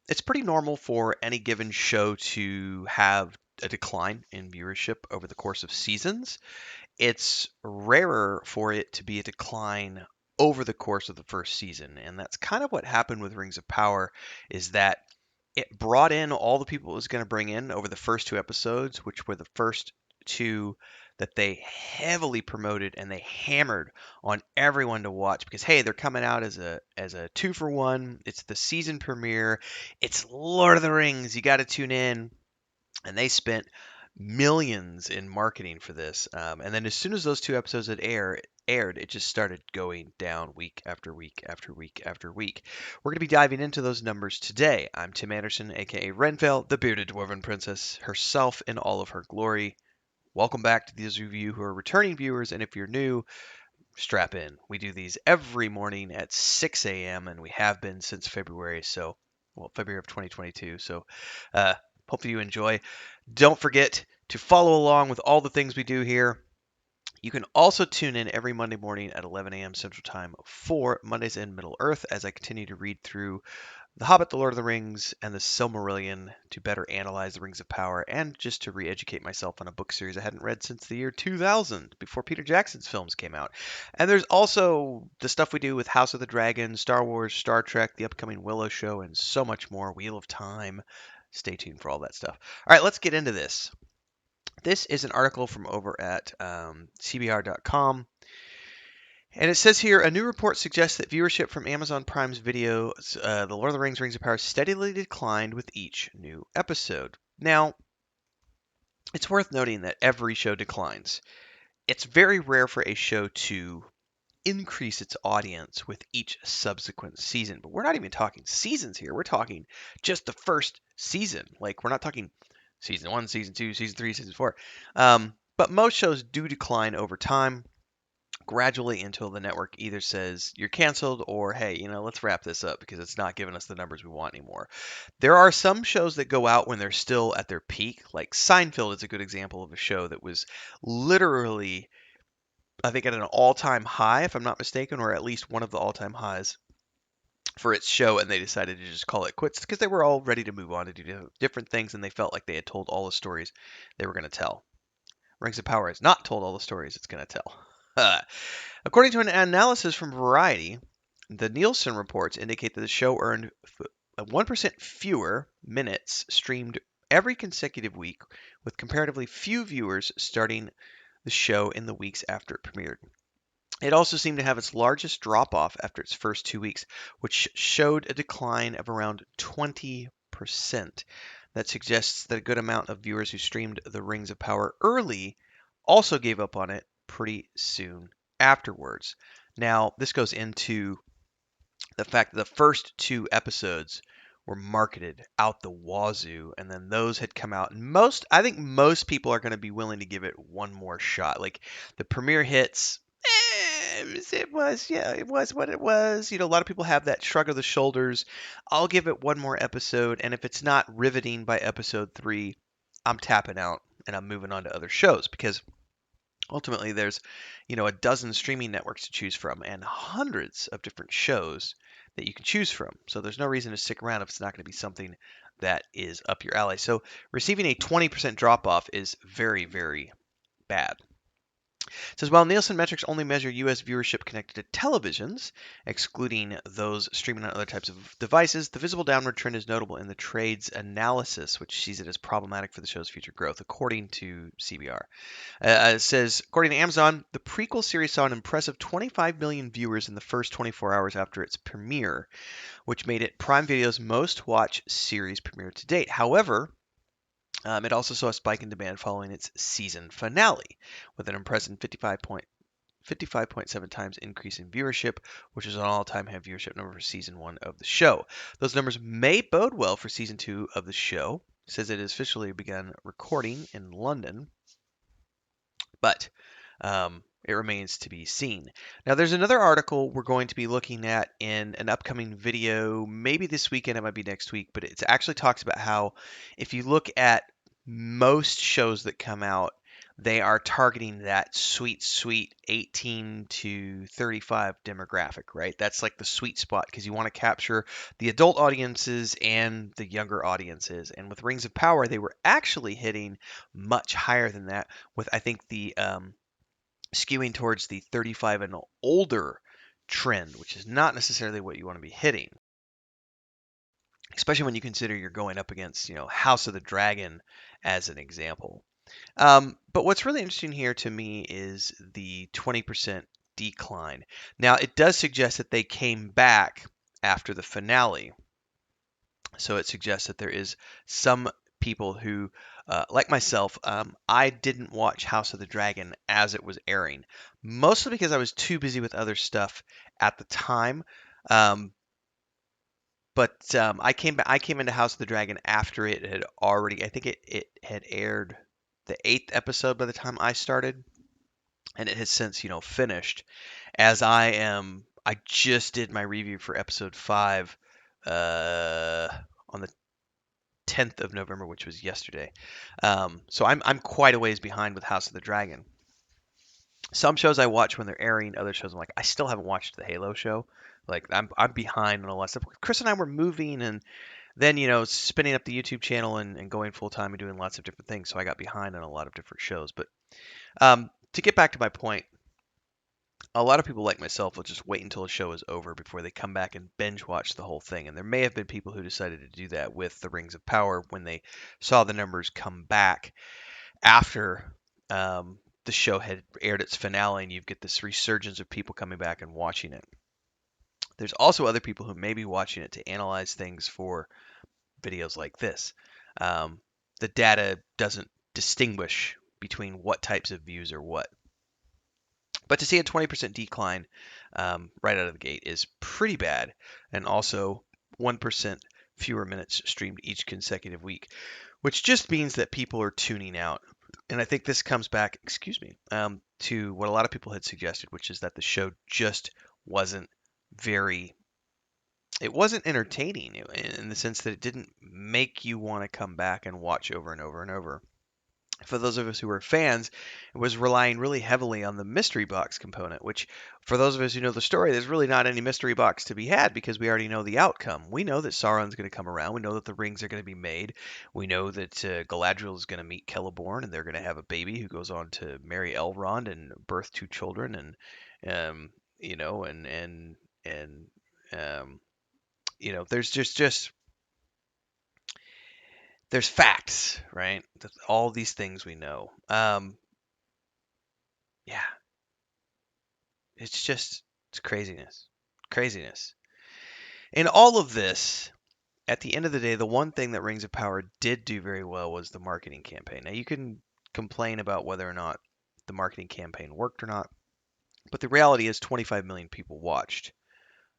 it's pretty normal for any given show to have a decline in viewership over the course of seasons. It's rarer for it to be a decline over the course of the first season, and that's kind of what happened with Rings of Power is that it brought in all the people it was going to bring in over the first two episodes, which were the first two that they heavily promoted and they hammered on everyone to watch because hey, they're coming out as a 2 for 1. It's the season premiere. It's Lord of the Rings. You got to tune in, and they spent millions in marketing for this. And then as soon as those two episodes aired, it just started going down week after week after week after week. We're going to be diving into those numbers today. I'm Tim Anderson, aka Renfell, the bearded dwarven princess, herself in all of her glory. Welcome back to those of you who are returning viewers, and if you're new, strap in. We do these every morning at 6 a.m., and we have been since February, February of 2022. So, uh, hopefully you enjoy. Don't forget to follow along with all the things we do here. You can also tune in every Monday morning at 11 a.m. Central Time for Mondays in Middle Earth as I continue to read through The Hobbit, The Lord of the Rings, and The Silmarillion to better analyze the Rings of Power and just to re-educate myself on a book series I hadn't read since the year 2000, before Peter Jackson's films came out. And there's also the stuff we do with House of the Dragon, Star Wars, Star Trek, the upcoming Willow show, and so much more. Wheel of Time. Stay tuned for all that stuff. All right, let's get into this. This is an article from over at CBR.com. And it says here a new report suggests that viewership from Amazon Prime's video, The Lord of the Rings Rings of Power, steadily declined with each new episode. Now, it's worth noting that every show declines. It's very rare for a show to increase its audience with each subsequent season. But we're not even talking seasons here. We're talking just the first season. Like, we're not talking season 1, season 2, season 3, season 4. But most shows do decline over time, gradually, until the network either says you're canceled or hey, let's wrap this up because it's not giving us the numbers we want anymore. There are some shows that go out when they're still at their peak. Like Seinfeld is a good example of a show that was literally, I think, at an all-time high, if I'm not mistaken, or at least one of the all-time highs for its show, and they decided to just call it quits because they were all ready to move on to do different things, and they felt like they had told all the stories they were going to tell. Rings of Power has not told all the stories it's going to tell. According to an analysis from Variety, the Nielsen reports indicate that the show earned 1% fewer minutes streamed every consecutive week, with comparatively few viewers starting the show in the weeks after it premiered. It also seemed to have its largest drop off after its first 2 weeks, which showed a decline of around 20%. That suggests that a good amount of viewers who streamed The Rings of Power early also gave up on it pretty soon afterwards. Now, this goes into the fact that the first two episodes were marketed out the wazoo, and then those had come out. And I think most people are going to be willing to give it one more shot. Like the premiere hits, it was what it was. A lot of people have that shrug of the shoulders. I'll give it one more episode, and if it's not riveting by episode 3, I'm tapping out and I'm moving on to other shows because ultimately there's a dozen streaming networks to choose from and hundreds of different shows that you can choose from, so there's no reason to stick around if it's not going to be something that is up your alley. So receiving a 20% drop off is very, very bad. It says while Nielsen metrics only measure U.S. viewership connected to televisions, excluding those streaming on other types of devices, the visible downward trend is notable in the trade's analysis, which sees it as problematic for the show's future growth, according to CBR. It says, according to Amazon, the prequel series saw an impressive 25 million viewers in the first 24 hours after its premiere, which made it Prime Video's most watched series premiere to date. However, it also saw a spike in demand following its season finale, with an impressive 55.7 times increase in viewership, which is an all-time high viewership number for season 1 of the show. Those numbers may bode well for season 2 of the show. It says it has officially begun recording in London, but it remains to be seen. Now, there's another article we're going to be looking at in an upcoming video, maybe this weekend, it might be next week, but it actually talks about how if you look at most shows that come out, they are targeting that sweet 18 to 35 demographic, right? That's like the sweet spot because you want to capture the adult audiences and the younger audiences. And with Rings of Power, they were actually hitting much higher than that, with I think the skewing towards the 35 and older trend, which is not necessarily what you want to be hitting, especially when you consider you're going up against, House of the Dragon as an example. But what's really interesting here to me is the 20% decline. Now, it does suggest that they came back after the finale. So it suggests that there is some people who, like myself, I didn't watch House of the Dragon as it was airing, mostly because I was too busy with other stuff at the time. Um, but I came into House of the Dragon after it had already. I think it had aired the eighth episode by the time I started, and it has since finished. As I just did my review for episode 5 on the 10th of November, which was yesterday. So I'm quite a ways behind with House of the Dragon. Some shows I watch when they're airing, other shows I'm like, I still haven't watched the Halo show. Like I'm behind on a lot of stuff. Chris and I were moving and then spinning up the YouTube channel and going full time and doing lots of different things. So I got behind on a lot of different shows. But to get back to my point, a lot of people like myself will just wait until a show is over before they come back and binge watch the whole thing. And there may have been people who decided to do that with the Rings of Power when they saw the numbers come back after the show had aired its finale, and you get this resurgence of people coming back and watching it. There's also other people who may be watching it to analyze things for videos like this. The data doesn't distinguish between what types of views are what. But to see a 20% decline right out of the gate is pretty bad. And also 1% fewer minutes streamed each consecutive week, which just means that people are tuning out. And I think this comes back, to what a lot of people had suggested, which is that the show just wasn't very, it wasn't entertaining in the sense that it didn't make you want to come back and watch over and over and over. For those of us who were fans, it was relying really heavily on the mystery box component, which, for those of us who know the story, there's really not any mystery box to be had because we already know the outcome. We know that Sauron's going to come around. We know that the rings are going to be made. We know that Galadriel is going to meet Celeborn, and they're going to have a baby who goes on to marry Elrond and birth two children, and and um, there's just there's facts, right? All these things we know. Yeah, it's craziness, craziness. In all of this, at the end of the day, the one thing that Rings of Power did do very well was the marketing campaign. Now you can complain about whether or not the marketing campaign worked or not, but the reality is 25 million people watched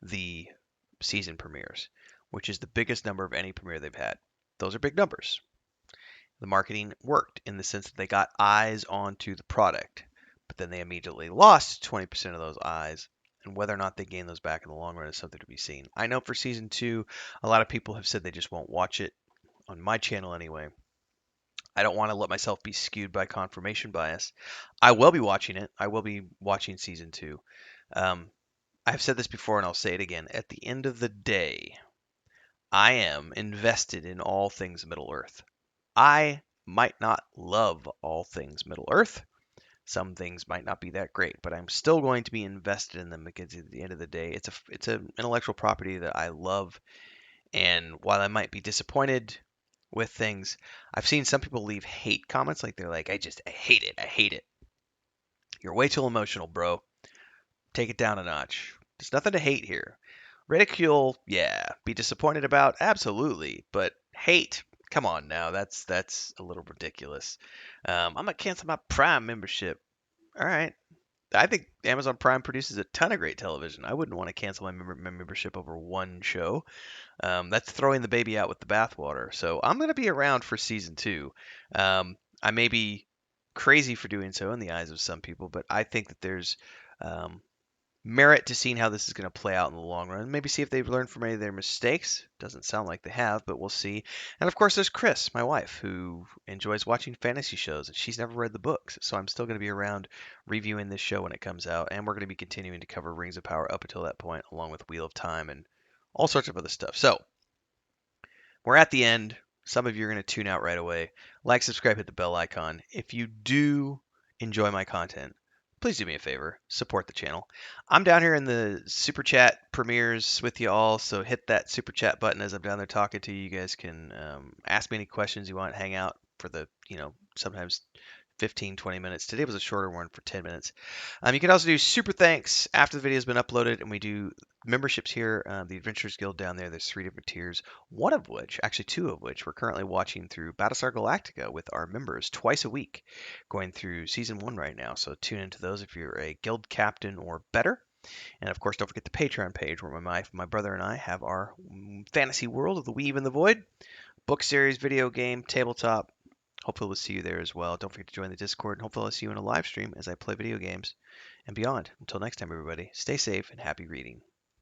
the season premieres, which is the biggest number of any premiere they've had. Those are big numbers. The marketing worked in the sense that they got eyes onto the product, but then they immediately lost 20% of those eyes. And whether or not they gain those back in the long run is something to be seen. I know for season 2, a lot of people have said they just won't watch it, on my channel anyway. I don't want to let myself be skewed by confirmation bias. I will be watching it. I will be watching season 2. I've said this before and I'll say it again. At the end of the day, I am invested in all things Middle Earth. I might not love all things Middle Earth. Some things might not be that great, but I'm still going to be invested in them because at the end of the day, it's an intellectual property that I love. And while I might be disappointed with things, I've seen some people leave hate comments, like they're like, I hate it, I hate it. You're way too emotional, bro. Take it down a notch. There's nothing to hate here. Ridicule, yeah. Be disappointed about, absolutely. But hate, come on now. That's a little ridiculous. I'm gonna cancel my Prime membership. All right. I think Amazon Prime produces a ton of great television. I wouldn't want to cancel my membership over one show. That's throwing the baby out with the bathwater. So I'm going to be around for season 2. I may be crazy for doing so in the eyes of some people, but I think that there's um, merit to seeing how this is going to play out in the long run. Maybe see if they've learned from any of their mistakes. Doesn't sound like they have, but we'll see. And of course, there's Chris, my wife, who enjoys watching fantasy shows, and she's never read the books. So I'm still going to be around reviewing this show when it comes out, and we're going to be continuing to cover Rings of Power up until that point, along with Wheel of Time and all sorts of other stuff. So we're at the end. Some of you are going to tune out right away. Like, subscribe, hit the bell icon. If you do enjoy my content, please do me a favor, support the channel. I'm down here in the super chat premieres with you all, so hit that super chat button as I'm down there talking to you. You guys can ask me any questions you want, hang out for the, sometimes 15, 20 minutes. Today was a shorter one for 10 minutes. You can also do super thanks after the video has been uploaded, and we do memberships here. The Adventurers Guild down there, there's 3 different tiers, one of which, actually 2 of which, we're currently watching through Battlestar Galactica with our members twice a week, going through Season 1 right now. So tune into those if you're a guild captain or better. And of course, don't forget the Patreon page where my brother and I have our fantasy world of the Weave and the Void, book series, video game, tabletop. Hopefully we'll see you there as well. Don't forget to join the Discord, and hopefully I'll see you in a live stream as I play video games and beyond. Until next time, everybody, stay safe and happy reading.